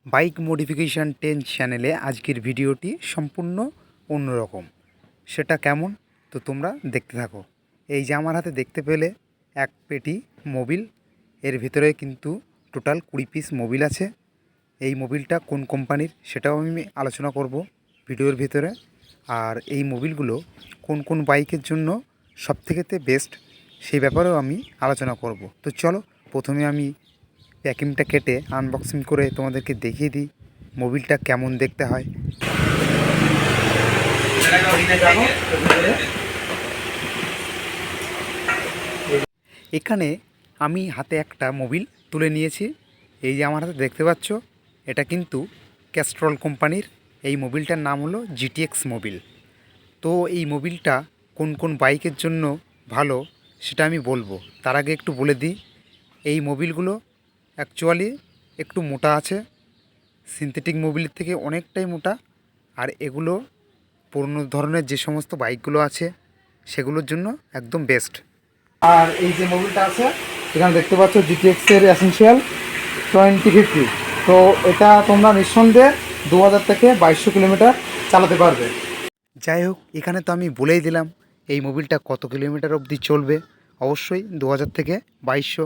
Bike modification 10 চ্যানেলে আজকের ভিডিওটি সম্পূর্ণ অন্যরকম। সেটা কেমন তো তোমরা দেখতে থাকো। এই যে আমার হাতে দেখতে পেলে এক পেটি মোবিল, এর ভিতরে কিন্তু টোটাল 20 পিস মোবিল আছে। এই মোবিলটা কোন কোম্পানির সেটাও আমি আলোচনা করব ভিডিওর ভিতরে। আর এই মোবিলগুলো কোন কোন বাইকের জন্য সবথেকে বেস্ট সেই ব্যাপারেও আমি আলোচনা করব। তো চলো প্রথমে আমি প্যাকিংটা কেটে আনবক্সিং করে তোমাদেরকে দেখিয়ে দিই মোবিলটা কেমন দেখতে হয়। এখানে আমি হাতে একটা মোবিল তুলে নিয়েছি। এই যে আমার হাতে দেখতে পাচ্ছ, এটা কিন্তু ক্যাস্ট্রল কোম্পানির। এই মোবিলটার নাম হলো জিটিএক্স মোবিল। তো এই মোবিলটা কোন কোন বাইকের জন্য ভালো সেটা আমি বলবো। তার আগে একটু বলে দিই, এই মোবিলগুলো অ্যাকচুয়ালি একটু মোটা আছে, সিনথেটিক মোবিলের থেকে অনেকটাই মোটা। আর এগুলো পুরনো ধরনের যে সমস্ত বাইকগুলো আছে সেগুলোর জন্য একদম বেস্ট। আর এই যে মোবিলটা আছে এখানে দেখতে পাচ্ছ জিটিএক্সের এসেনশিয়াল 2050। তো এটা তোমরা নিঃসন্দেহে 2000 থেকে 2200 কিলোমিটার চালাতে পারবে। যাই হোক, এখানে তো আমি বলেই দিলাম এই মোবিলটা কত কিলোমিটার অবধি চলবে। অবশ্যই 2000 থেকে 2200।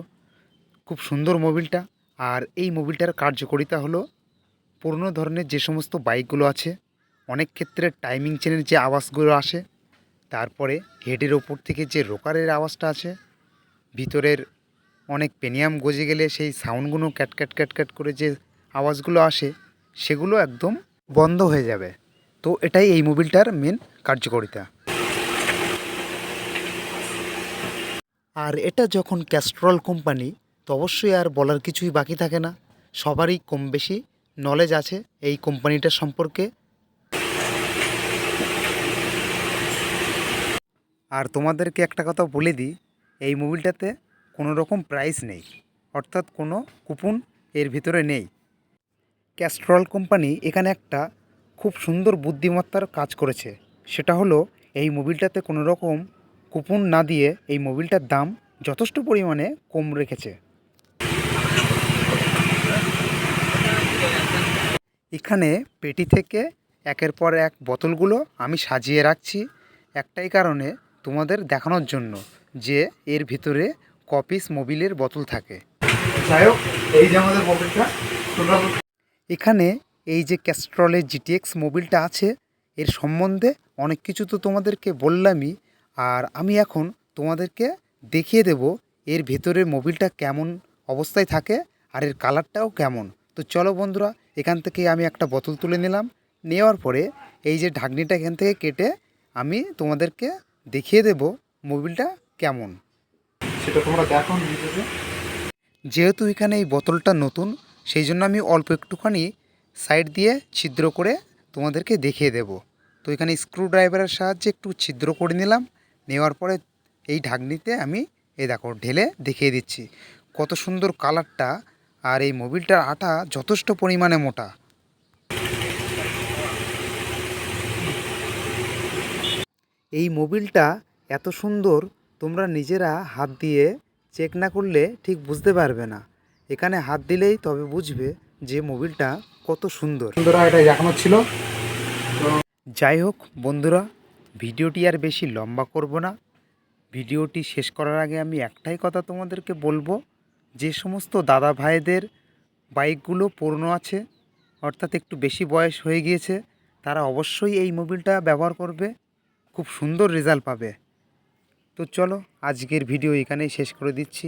খুব সুন্দর মোবিলটা। আর এই মোবিলটার কার্যকারিতা হলো পুরনো ধরনের যে সমস্ত বাইকগুলো আছে অনেক ক্ষেত্রে টাইমিং চেনের যে আওয়াজগুলো আসে, তারপরে হেডের ওপর থেকে যে রোকারের আওয়াজটা আছে, ভিতরের অনেক পেনিয়াম গজে গেলে সেই সাউন্ডগুলো ক্যাট ক্যাট ক্যাট ক্যাট করে যে আওয়াজগুলো আসে সেগুলো একদম বন্ধ হয়ে যাবে। তো এটাই এই মোবিলটার মেন কার্যকারিতা। আর এটা যখন ক্যাস্ট্রল কোম্পানি, তো অবশ্যই আর বলার কিছুই বাকি থাকে না। সবারই কম বেশি নলেজ আছে এই কোম্পানিটার সম্পর্কে। আর তোমাদেরকে একটা কথা বলে দিই, এই মোবিলটাতে কোনো রকম প্রাইস নেই, অর্থাৎ কোনো কুপন এর ভিতরে নেই। ক্যাস্ট্রল কোম্পানি এখানে একটা খুব সুন্দর বুদ্ধিমত্তার কাজ করেছে। সেটা হলো এই মোবিলটাতে কোনো রকম কুপন না দিয়ে এই মোবিলটার দাম যথেষ্ট পরিমাণে কম রেখেছে। এখানে পেটি থেকে একের পর এক বোতলগুলো আমি সাজিয়ে রাখছি একটাই কারণে, তোমাদের দেখানোর জন্য যে এর ভিতরে কপিস মোবিলের বোতল থাকে। যাই হোক, এই যে আমাদের মোবিলটা এখানে এই যে ক্যাস্ট্রলের জিটিএক্স মোবিলটা আছে, এর সম্বন্ধে অনেক কিছু তো তোমাদেরকে বললামই। আর আমি এখন তোমাদেরকে দেখিয়ে দেব এর ভেতরের মোবিলটা কেমন অবস্থায় থাকে আর এর কালারটাও কেমন। তো চলো বন্ধুরা, এখান থেকে আমি একটা বোতল তুলে নিলাম। নেওয়ার পরে এই যে ঢাকনিটা এখান থেকে কেটে আমি তোমাদেরকে দেখিয়ে দেব মোবিলটা কেমন, সেটা তোমরা দেখো নিজেকে। যেহেতু এখানে এই বোতলটা নতুন, সেই জন্য আমি অল্প একটুখানি সাইড দিয়ে ছিদ্র করে তোমাদেরকে দেখিয়ে দেব। তো এখানে স্ক্রু ড্রাইভারের সাহায্যে একটু ছিদ্র করে নিলাম। নেওয়ার পরে এই ঢাকনিতে আমি এই দেখো ঢেলে দেখিয়ে দিচ্ছি কত সুন্দর কালারটা। আর এই মোবিলটার আটা যথেষ্ট পরিমাণে মোটা। এই মোবিলটা এত সুন্দর, তোমরা নিজেরা হাত দিয়ে চেক না করলে ঠিক বুঝতে পারবে না। এখানে হাত দিলেই তবে বুঝবে যে মোবিলটা কত সুন্দর। বন্ধুরা, এটা দেখানো ছিল। যাই হোক বন্ধুরা, ভিডিওটি আর বেশি লম্বা করব না। ভিডিওটি শেষ করার আগে আমি একটাই কথা তোমাদেরকে বলবো, যে সমস্ত দাদা ভাইদের বাইকগুলো পুরনো আছে, অর্থাৎ একটু বেশি বয়স হয়ে গিয়েছে, তারা অবশ্যই এই মোবিলটা ব্যবহার করবে, খুব সুন্দর রেজাল্ট পাবে। তো চলো আজকের ভিডিও এখানেই শেষ করে দিচ্ছি।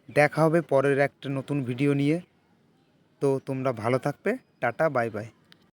দেখা হবে পরের একটা নতুন ভিডিও নিয়ে। তো তোমরা ভালো থাকবে। Tata, bye bye.